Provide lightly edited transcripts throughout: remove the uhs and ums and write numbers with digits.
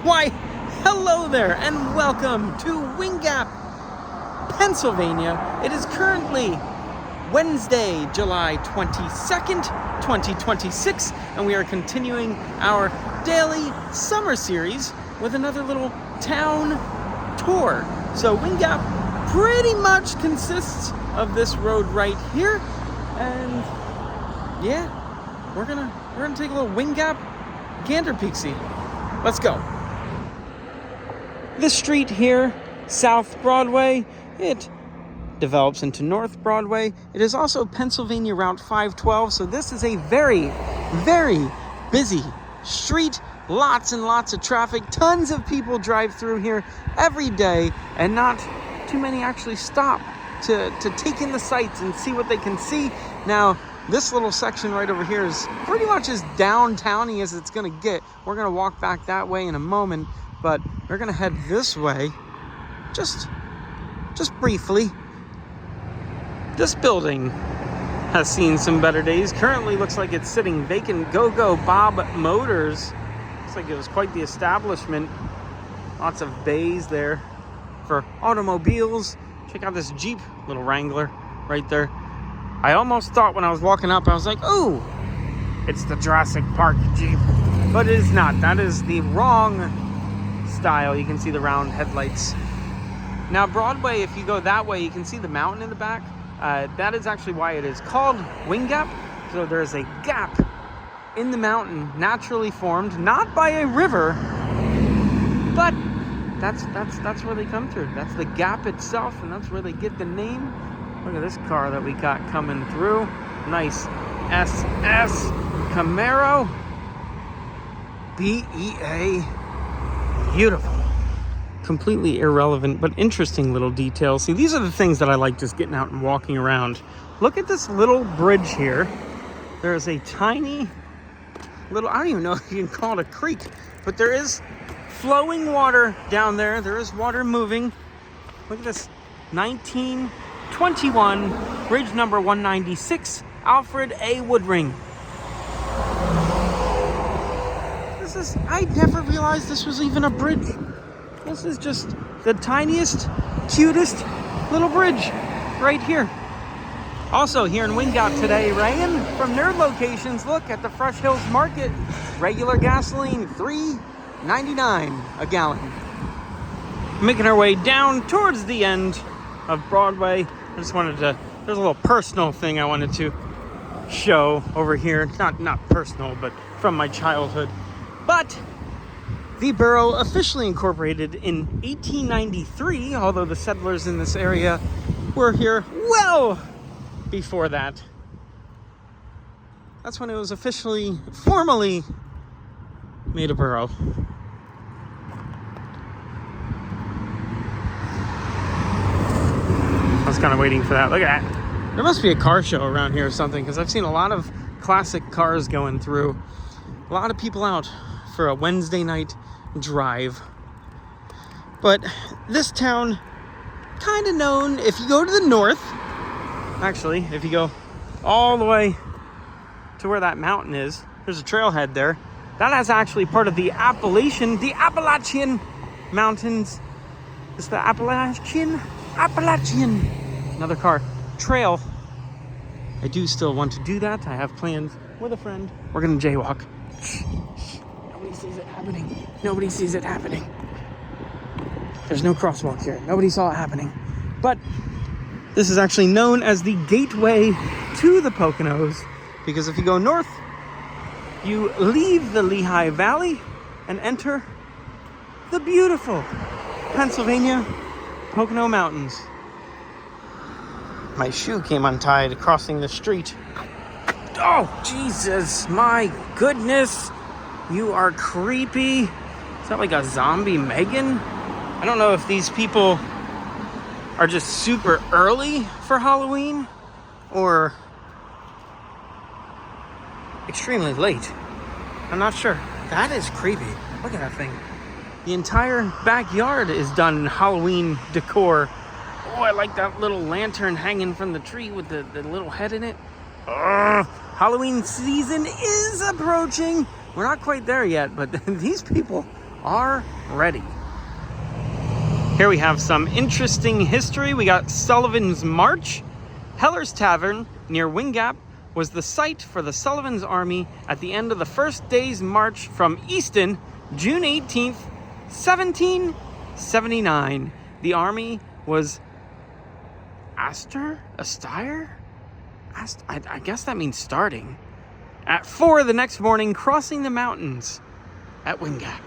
Why, hello there and welcome to Wing Gap, Pennsylvania. It is currently Wednesday, July 22nd, 2026, and we are continuing our daily summer series with another little town tour. So Wing Gap pretty much consists of this road right here, and yeah, we're gonna take a little Wing Gap gander peeksy. Let's go. This street here, South Broadway, it develops into North Broadway. It is also Pennsylvania Route 512, so this is a very, very busy street. Lots and lots of traffic. Tons of people drive through here every day, and not too many actually stop to take in the sights and see what they can see. Now, this little section right over here is pretty much as downtown-y as it's gonna get. We're gonna walk back that way in a moment, but we're gonna head this way just briefly. This building has seen some better days. Currently looks like it's sitting vacant. Go Bob Motors. Looks like it was quite the establishment. Lots of bays there for automobiles. Check out this Jeep, little Wrangler right there. I almost thought when I was walking up, I was like, ooh, it's the Jurassic Park Jeep. But it is not. That is the wrong style. You can see the round headlights. Now, Broadway, if you go that way, you can see the mountain in the back. That is actually why it is called Wing Gap. So there's a gap in the mountain, naturally formed, not by a river, but that's where they come through. That's the gap itself, and that's where they get the name. Look at this car that we got coming through. Nice SS Camaro. BEA. Beautiful. Completely irrelevant, but interesting little details. See, these are the things that I like just getting out and walking around. Look at this little bridge here. There's a tiny little, I don't even know if you can call it a creek, but there is flowing water down there. There is water moving. Look at this 1921 bridge number 196, Alfred A. Woodring. I never realized this was even a bridge. This is just the tiniest, cutest little bridge right here. Also here in Wing Gap today, rain from their locations. Look at the Fresh Hills Market. Regular gasoline, $3.99 a gallon. Making our way down towards the end of Broadway. I just wanted to, there's a little personal thing I wanted to show over here. Not personal, but from my childhood. But the borough officially incorporated in 1893, although the settlers in this area were here well before that. That's when it was formally made a borough. I was kind of waiting for that. Look at that. There must be a car show around here or something, because I've seen a lot of classic cars going through. A lot of people out for a Wednesday night drive. But this town, kind of known, if you go to the north, actually, if you go all the way to where that mountain is, there's a trailhead there. That is actually part of the Appalachian Mountains. It's the Appalachian, another car, trail. I do still want to do that. I have plans with a friend. We're gonna jaywalk. Nobody sees it happening. Nobody sees it happening. There's no crosswalk here. Nobody saw it happening. But this is actually known as the gateway to the Poconos, because if you go north, you leave the Lehigh Valley and enter the beautiful Pennsylvania Pocono Mountains. My shoe came untied crossing the street. Oh, Jesus, my goodness. You are creepy. Is that like a zombie Megan? I don't know if these people are just super early for Halloween or extremely late. I'm not sure. That is creepy. Look at that thing. The entire backyard is done in Halloween decor. Oh, I like that little lantern hanging from the tree with the little head in it. Halloween season is approaching. We're not quite there yet, but these people are ready. Here we have some interesting history. We got Sullivan's March. Heller's Tavern near Wing Gap was the site for the Sullivan's Army at the end of the first day's march from Easton, June 18th, 1779. The army was I guess that means starting. At 4 the next morning, crossing the mountains at Wing Gap.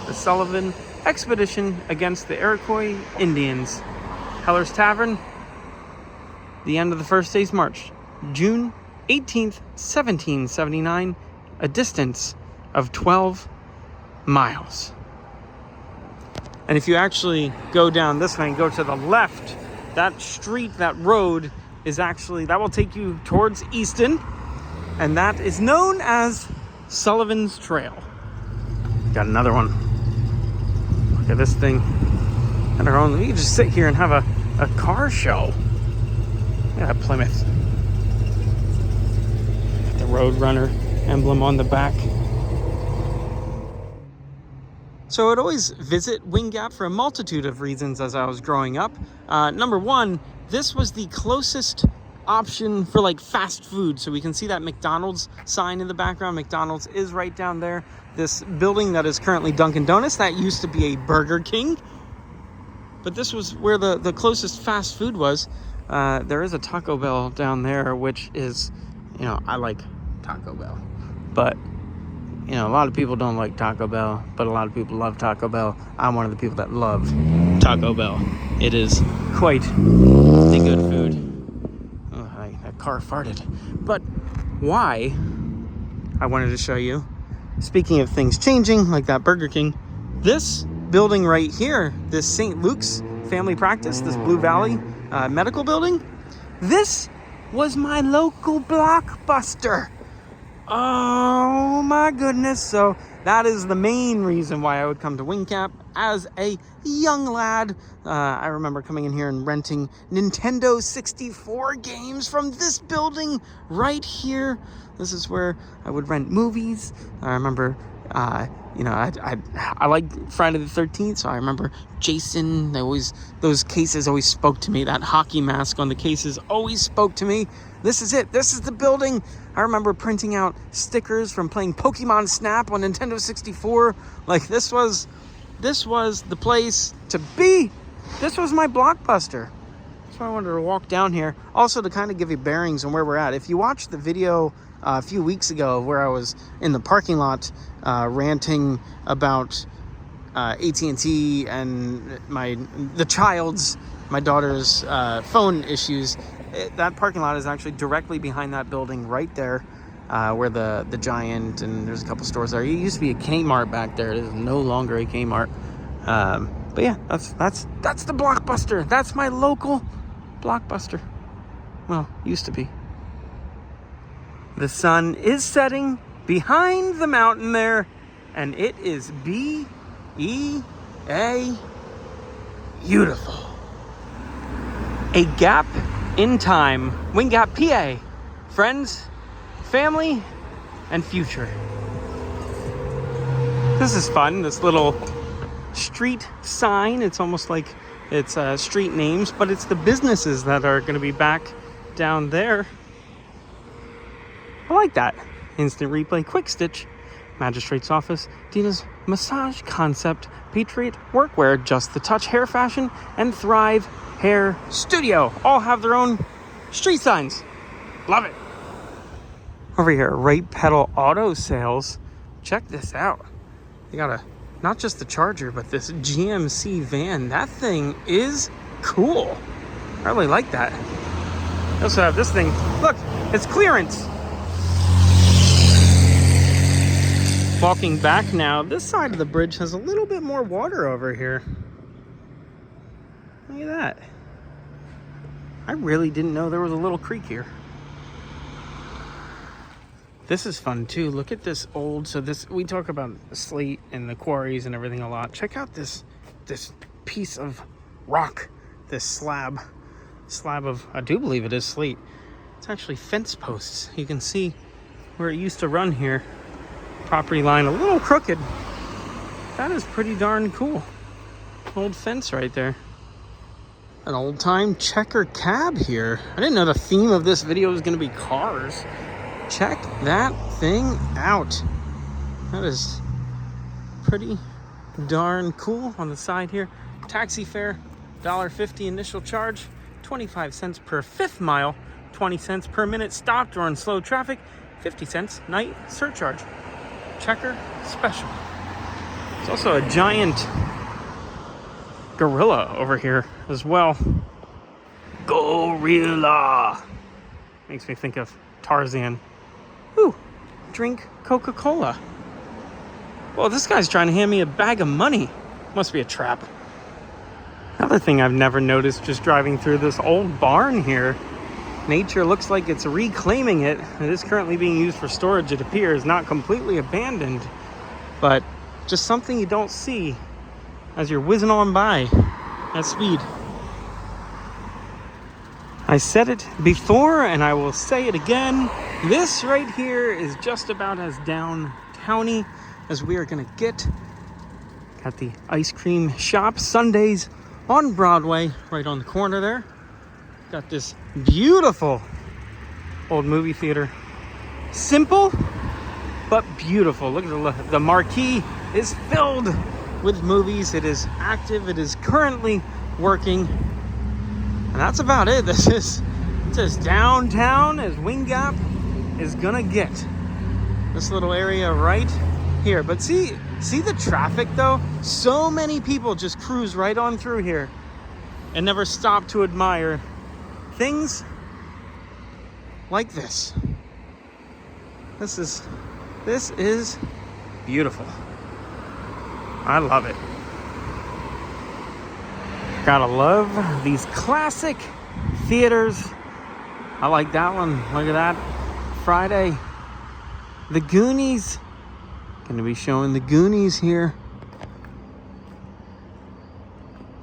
The Sullivan expedition against the Iroquois Indians. Heller's Tavern, the end of the first day's march, June 18th, 1779, a distance of 12 miles. And if you actually go down this way and go to the left, that street, that road is actually, that will take you towards Easton, and that is known as Sullivan's Trail. Got another one. Look at this thing. And our own, we can just sit here and have a car show. Yeah, Plymouth. The Roadrunner emblem on the back. So I'd always visit Wing Gap for a multitude of reasons as I was growing up. Number one, this was the closest option for like fast food. So we can see that McDonald's sign in the background. McDonald's is right down there. This building that is currently Dunkin' Donuts, that used to be a Burger King. But this was where the closest fast food was. There is a Taco Bell down there, which is, I like Taco Bell. But a lot of people don't like Taco Bell, but a lot of people love Taco Bell. I'm one of the people that love Taco Bell. It is quite a good food. Oh, that car farted. But why I wanted to show you, speaking of things changing, like that Burger King, this building right here, this St. Luke's Family Practice, this Blue Valley medical building, this was my local Blockbuster. Oh my goodness. So that is the main reason why I would come to Wing Gap as a young lad. I remember coming in here and renting Nintendo 64 games from this building right here. This is where I would rent movies. I remember, I like Friday the 13th, so I remember Jason. Those cases always spoke to me. That hockey mask on the cases always spoke to me. This is it. This is the building. I remember printing out stickers from playing Pokemon Snap on Nintendo 64. Like, this was the place to be. This was my Blockbuster. That's why I wanted to walk down here. Also, to kind of give you bearings on where we're at. If you watched the video a few weeks ago where I was in the parking lot ranting about AT&T and my daughter's phone issues, that parking lot is actually directly behind that building right there, where the Giant, and there's a couple stores there. It used to be a Kmart back there. It is no longer a Kmart. But yeah, that's the Blockbuster. That's my local Blockbuster. Well, used to be. The sun is setting behind the mountain there, and it is B-E-A beautiful. A gap in time. Wing Gap, PA. Friends, family, and future. This is fun, this little street sign. It's almost like it's street names, but it's the businesses that are going to be back down there. I like that. Instant Replay, Quick Stitch, Magistrate's Office, Dina's Massage Concept, Patriot Workwear, Just the Touch Hair Fashion, and Thrive Hair Studio. All have their own street signs. Love it. Over here, Right Pedal Auto Sales. Check this out. You got not just the Charger, but this GMC van. That thing is cool. I really like that. I also have this thing. Look, it's clearance. Walking back now, this side of the bridge has a little bit more water over here. Look at that. I really didn't know there was a little creek here. This is fun too. Look at this old, we talk about the slate and the quarries and everything a lot. Check out this piece of rock, this slab of, I do believe it is slate. It's actually fence posts. You can see where it used to run here. Property line a little crooked, That is pretty darn cool. Old fence right there. An old-time checker cab here. I didn't know the theme of this video was going to be cars. Check that thing out. That is pretty darn cool. On the side here, taxi fare, $1.50 initial charge, 25 cents per 5th mile, 20 cents per minute stopped or in slow traffic, 50 cents night surcharge. Checker special. There's also a giant gorilla over here as well. Gorilla. Makes me think of Tarzan. Ooh, drink Coca-Cola. Well, this guy's trying to hand me a bag of money. Must be a trap. Another thing I've never noticed just driving through this old barn here. Nature looks like it's reclaiming it. It is currently being used for storage, it appears. Not completely abandoned, but just something you don't see as you're whizzing on by at speed. I said it before and I will say it again. This right here is just about as down-towny as we are gonna get. Got the ice cream shop Sundays on Broadway, right on the corner there. Got this beautiful old movie theater. Simple, but beautiful. Look at the marquee is filled with movies. It is active. It is currently working. And that's about it. This is as downtown as Wing Gap is gonna get. This little area right here. But see the traffic though? So many people just cruise right on through here and never stop to admire things like this. This is beautiful. I love it. Gotta love these classic theaters. I like that one. Look at that. Friday. The Goonies. Gonna be showing the Goonies here.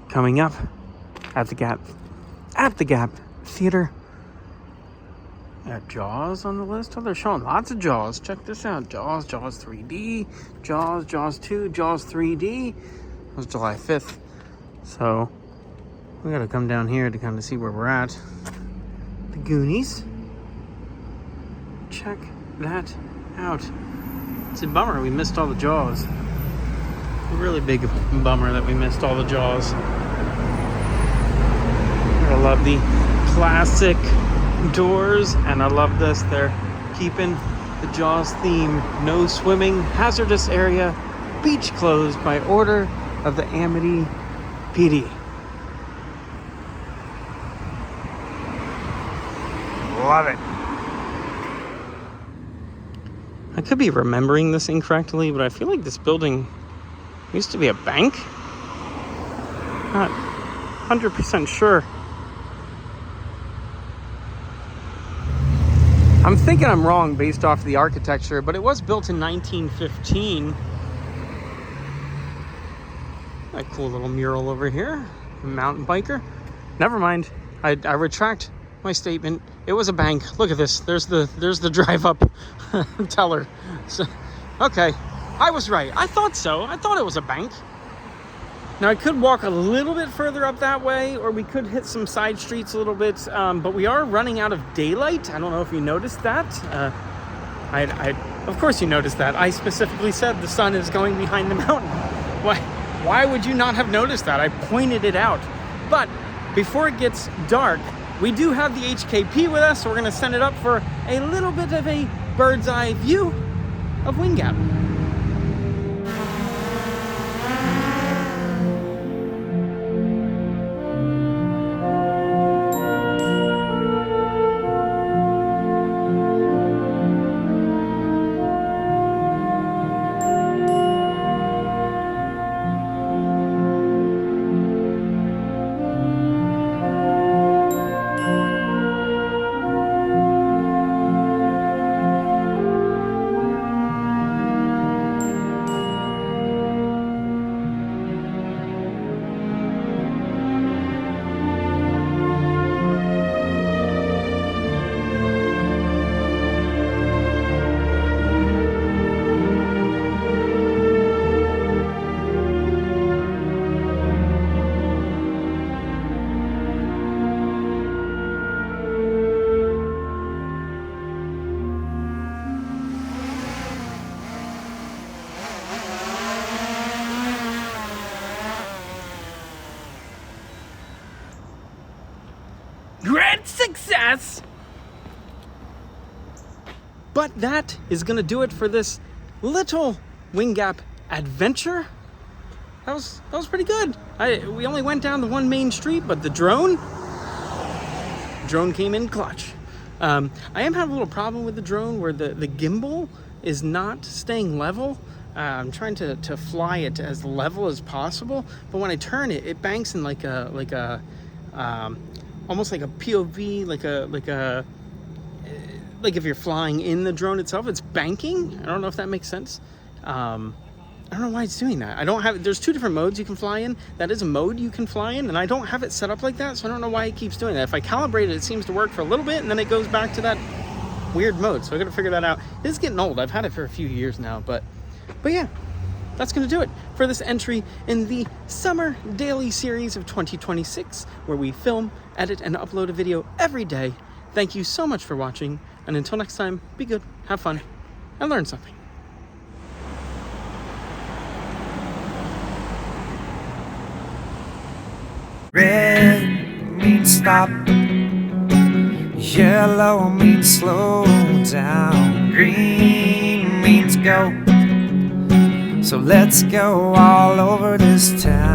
Coming up at the Gap Theater. Got Jaws on the list. Oh, they're showing lots of Jaws. Check this out. Jaws 3D, Jaws 2, Jaws 3D. It was July 5th. So we gotta come down here to kind of see where we're at. The Goonies. Check that out. It's a bummer we missed all the Jaws. A really big bummer that we missed all the Jaws. I love the classic doors, and I love this. They're keeping the Jaws theme. No swimming, hazardous area, beach closed by order of the Amity PD. Love it. I could be remembering this incorrectly, but I feel like this building used to be a bank. Not 100% sure. I'm thinking I'm wrong based off the architecture, but it was built in 1915. A cool little mural over here. A mountain biker. Never mind. I retract my statement. It was a bank. Look at this. There's the drive up teller. So, okay, I was right. I thought so. I thought it was a bank. Now I could walk a little bit further up that way, or we could hit some side streets a little bit, but we are running out of daylight. I don't know if you noticed that. Of course you noticed that. I specifically said the sun is going behind the mountain. Why would you not have noticed that? I pointed it out. But before it gets dark, we do have the HKP with us, so we're going to send it up for a little bit of a bird's eye view of Wing Gap. Success! But that is gonna do it for this little Wing Gap adventure. That was pretty good. We only went down the one main street, but the drone came in clutch. I am having a little problem with the drone where the gimbal is not staying level. I'm trying to fly it as level as possible, but when I turn it, it banks in like a almost like a POV, like if you're flying in the drone itself, it's banking. I don't know if that makes sense. I don't know why it's doing that. There's two different modes you can fly in. That is a mode you can fly in, and I don't have it set up like that, so I don't know why it keeps doing that. If I calibrate it, it seems to work for a little bit, and then it goes back to that weird mode, so I gotta figure that out. This is getting old. I've had it for a few years now, but yeah, that's gonna do it for this entry in the Summer Daily Series of 2026, where we film, edit, and upload a video every day. Thank you so much for watching, and until next time, be good, have fun, and learn something. Red means stop, yellow means slow down, green means go. So let's go all over this town.